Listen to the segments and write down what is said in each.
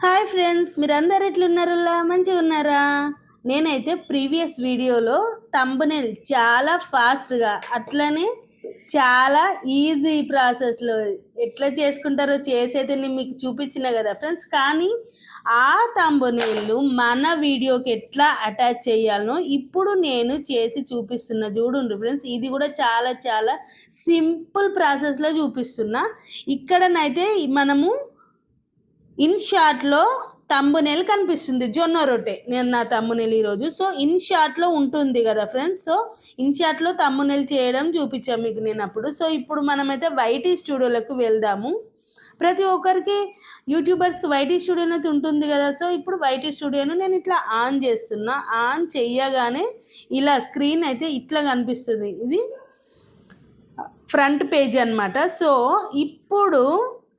Hi friends, మీరందరు ఎట్లున్నారులా? మంచిగా ఉన్నారా? నేనైతే ప్రీవియస్ వీడియోలో థంబ్నెయిల్ చాలా ఫాస్ట్గా అట్లనే చాలా ఈజీ ప్రాసెస్లో ఎట్లా చేసుకుంటారో చేసైతే నేను మీకు చూపించిన కదా ఫ్రెండ్స్. కానీ ఆ థంబ్నెయిల్ మన వీడియోకి ఎట్లా అటాచ్ చేయాలనో ఇప్పుడు నేను చేసి చూపిస్తున్నా. చూడండి ఫ్రెండ్స్, ఇది కూడా చాలా చాలా సింపుల్ ప్రాసెస్లో చూపిస్తున్నా. ఇక్కడనైతే మనము ఇన్ షార్ట్లో థంబ్నెయిల్ కనిపిస్తుంది, జొన్న రొట్టె. నేను నా థంబ్నెయిల్ ఈరోజు సో ఇన్ షార్ట్లో ఉంటుంది కదా ఫ్రెండ్స్. సో ఇన్ షార్ట్లో థంబ్నెయిల్ చేయడం చూపించాను మీకు నేను అప్పుడు. సో ఇప్పుడు మనమైతే వైటీ స్టూడియోలకు వెళ్దాము. ప్రతి ఒక్కరికి యూట్యూబర్స్కి వైటీ స్టూడియో అయితే ఉంటుంది కదా. సో ఇప్పుడు వైటీ స్టూడియోను నేను ఇట్లా ఆన్ చేస్తున్నా. ఆన్ చెయ్యగానే ఇలా స్క్రీన్ అయితే ఇట్లా కనిపిస్తుంది. ఇది ఫ్రంట్ పేజ్ అనమాట. సో ఇప్పుడు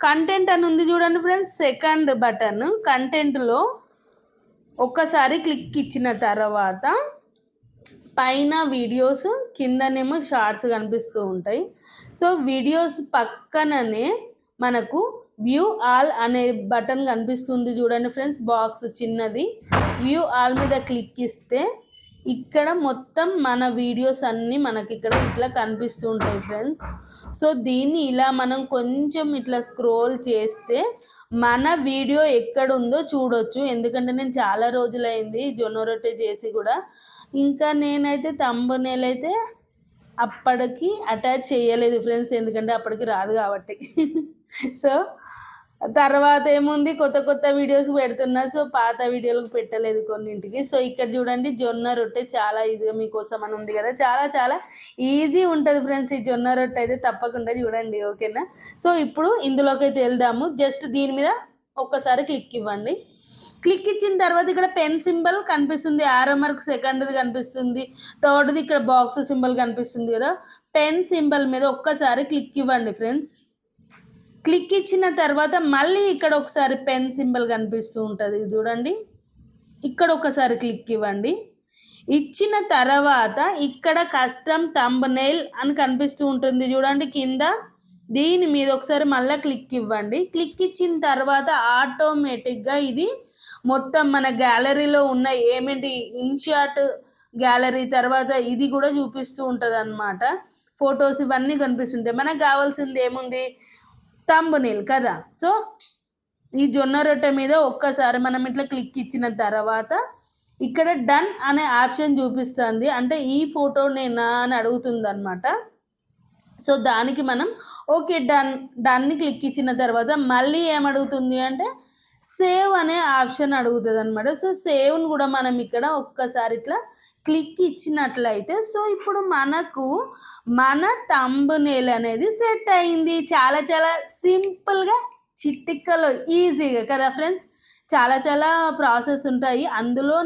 కంటెంట్ అని ఉంది చూడండి ఫ్రెండ్స్, సెకండ్ బటన్ కంటెంట్లో ఒక్కసారి క్లిక్ ఇచ్చిన తర్వాత పైన వీడియోస్, కిందనేమో షార్ట్స్ కనిపిస్తూ ఉంటాయి. సో వీడియోస్ పక్కననే మనకు వ్యూ ఆల్ అనే బటన్ కనిపిస్తుంది చూడండి ఫ్రెండ్స్, బాక్స్ చిన్నది. వ్యూ ఆల్ మీద క్లిక్ ఇస్తే ఇక్కడ మొత్తం మన వీడియోస్ అన్నీ మనకి ఇక్కడ ఇట్లా కనిపిస్తూ ఉంటాయి ఫ్రెండ్స్. సో దీన్ని ఇలా మనం కొంచెం ఇట్లా స్క్రోల్ చేస్తే మన వీడియో ఎక్కడుందో చూడొచ్చు. ఎందుకంటే నేను చాలా రోజులైంది జొన్న రొట్టె చేసి కూడా. ఇంకా నేనైతే థంబ్నెయిల్ అయితే అప్పటికి అటాచ్ చేయలేదు ఫ్రెండ్స్, ఎందుకంటే అప్పటికి రాదు కాబట్టి. సో తర్వాత ఏముంది, కొత్త కొత్త వీడియోస్ పెడుతున్నా. సో పాత వీడియోలకు పెట్టలేదు కొన్నింటికి. సో ఇక్కడ చూడండి, జొన్న రొట్టె చాలా ఈజీగా మీకోసం అని ఉంది కదా. చాలా చాలా ఈజీ ఉంటుంది ఫ్రెండ్స్ ఈ జొన్న రొట్టె అయితే, తప్పకుండా చూడండి, ఓకేనా? సో ఇప్పుడు ఇందులోకి అయితే వెళ్దాము. జస్ట్ దీని మీద ఒక్కసారి క్లిక్ ఇవ్వండి. క్లిక్ ఇచ్చిన తర్వాత ఇక్కడ పెన్ సింబల్ కనిపిస్తుంది, ఆరో మార్క్ సెకండ్ది కనిపిస్తుంది, థర్డ్ది ఇక్కడ బాక్స్ సింబల్ కనిపిస్తుంది కదా. పెన్ సింబల్ మీద ఒక్కసారి క్లిక్ ఇవ్వండి ఫ్రెండ్స్. క్లిక్ ఇచ్చిన తర్వాత మళ్ళీ ఇక్కడ ఒకసారి పెన్ సింబల్ కనిపిస్తూ ఉంటుంది చూడండి, ఇక్కడ ఒకసారి క్లిక్ ఇవ్వండి. ఇచ్చిన తర్వాత ఇక్కడ కస్టమ్ థంబ్నెయిల్ అని కనిపిస్తూ ఉంటుంది చూడండి కింద, దీని మీద ఒకసారి మళ్ళీ క్లిక్ ఇవ్వండి. క్లిక్ ఇచ్చిన తర్వాత ఆటోమేటిక్గా ఇది మొత్తం మన గ్యాలరీలో ఉన్న ఏమిటి ఇన్షాట్ గ్యాలరీ తర్వాత ఇది కూడా చూపిస్తూ ఉంటుంది అన్నమాట. ఫొటోస్ ఇవన్నీ కనిపిస్తుంటాయి. మనకు కావాల్సింది ఏముంది, థంబ్నెయిల్ కదా. సో ఈ జొన్న రొట్టె మీద ఒక్కసారి మనం ఇట్లా క్లిక్ ఇచ్చిన తర్వాత ఇక్కడ డన్ అనే ఆప్షన్ చూపిస్తుంది, అంటే ఈ ఫోటో నేనా అని అడుగుతుంది అనమాట. సో దానికి మనం ఓకే డన్ని క్లిక్ ఇచ్చిన తర్వాత మళ్ళీ ఏమడుగుతుంది అంటే సేవ్ అనే ఆప్షన్ అడుగుతుంది అనమాట. సో సేవ్ను కూడా మనం ఇక్కడ ఒక్కసారి ఇట్లా క్లిక్ ఇచ్చినట్లయితే సో ఇప్పుడు మనకు మన థంబ్నెయిల్ అనేది సెట్ అయింది. చాలా చాలా సింపుల్గా, చిటికలో, ఈజీగా కదా ఫ్రెండ్స్. చాలా చాలా ప్రాసెస్ ఉంటాయి అందులో.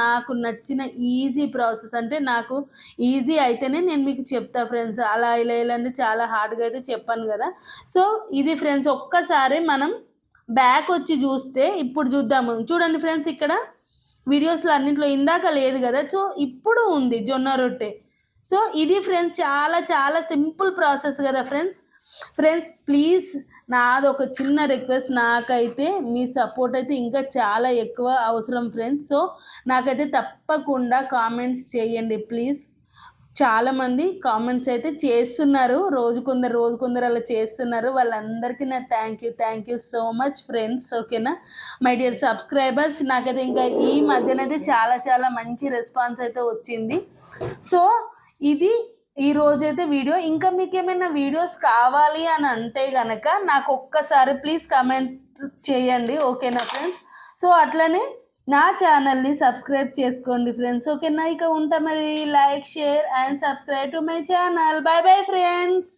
నాకు నచ్చిన ఈజీ ప్రాసెస్ అంటే నాకు ఈజీ అయితేనే నేను మీకు చెప్తా ఫ్రెండ్స్. అలా ఇలా ఇలా అంటే చాలా హార్డ్గా అయితే చెప్పాను కదా. సో ఇది ఫ్రెండ్స్, ఒక్కసారి మనం బ్యాక్ వచ్చి చూస్తే ఇప్పుడు చూద్దాము. చూడండి ఫ్రెండ్స్, ఇక్కడ వీడియోస్లో అన్నింటిలో ఇందాక లేదు కదా, సో ఇప్పుడు ఉంది జొన్న రొట్టె. సో ఇది ఫ్రెండ్స్ చాలా చాలా సింపుల్ ప్రాసెస్ కదా ఫ్రెండ్స్ ప్లీజ్ నాది ఒక చిన్న రిక్వెస్ట్, నాకైతే మీ సపోర్ట్ అయితే ఇంకా చాలా ఎక్కువ అవసరం ఫ్రెండ్స్. సో నాకైతే తప్పకుండా కామెంట్స్ చేయండి ప్లీజ్. చాలామంది కామెంట్స్ అయితే చేస్తున్నారు, రోజు కొందరు అలా చేస్తున్నారు. వాళ్ళందరికీ నా thank you so much friends, ఓకేనా మై డియర్ సబ్స్క్రైబర్స్. నాకైతే ఇంకా ఈ మధ్యనైతే చాలా చాలా మంచి రెస్పాన్స్ అయితే వచ్చింది. సో ఇది ఈ రోజైతే వీడియో. ఇంకా మీకు ఏమైనా వీడియోస్ కావాలి అని అంటే కనుక నాకు ఒక్కసారి ప్లీజ్ కమెంట్ చేయండి, ఓకేనా ఫ్రెండ్స్. సో అట్లనే నా ఛానల్ని సబ్స్క్రైబ్ చేసుకోండి ఫ్రెండ్స్, ఓకేనా. ఇక ఉంటా మరి. Like, share and subscribe to my channel. By bye friends.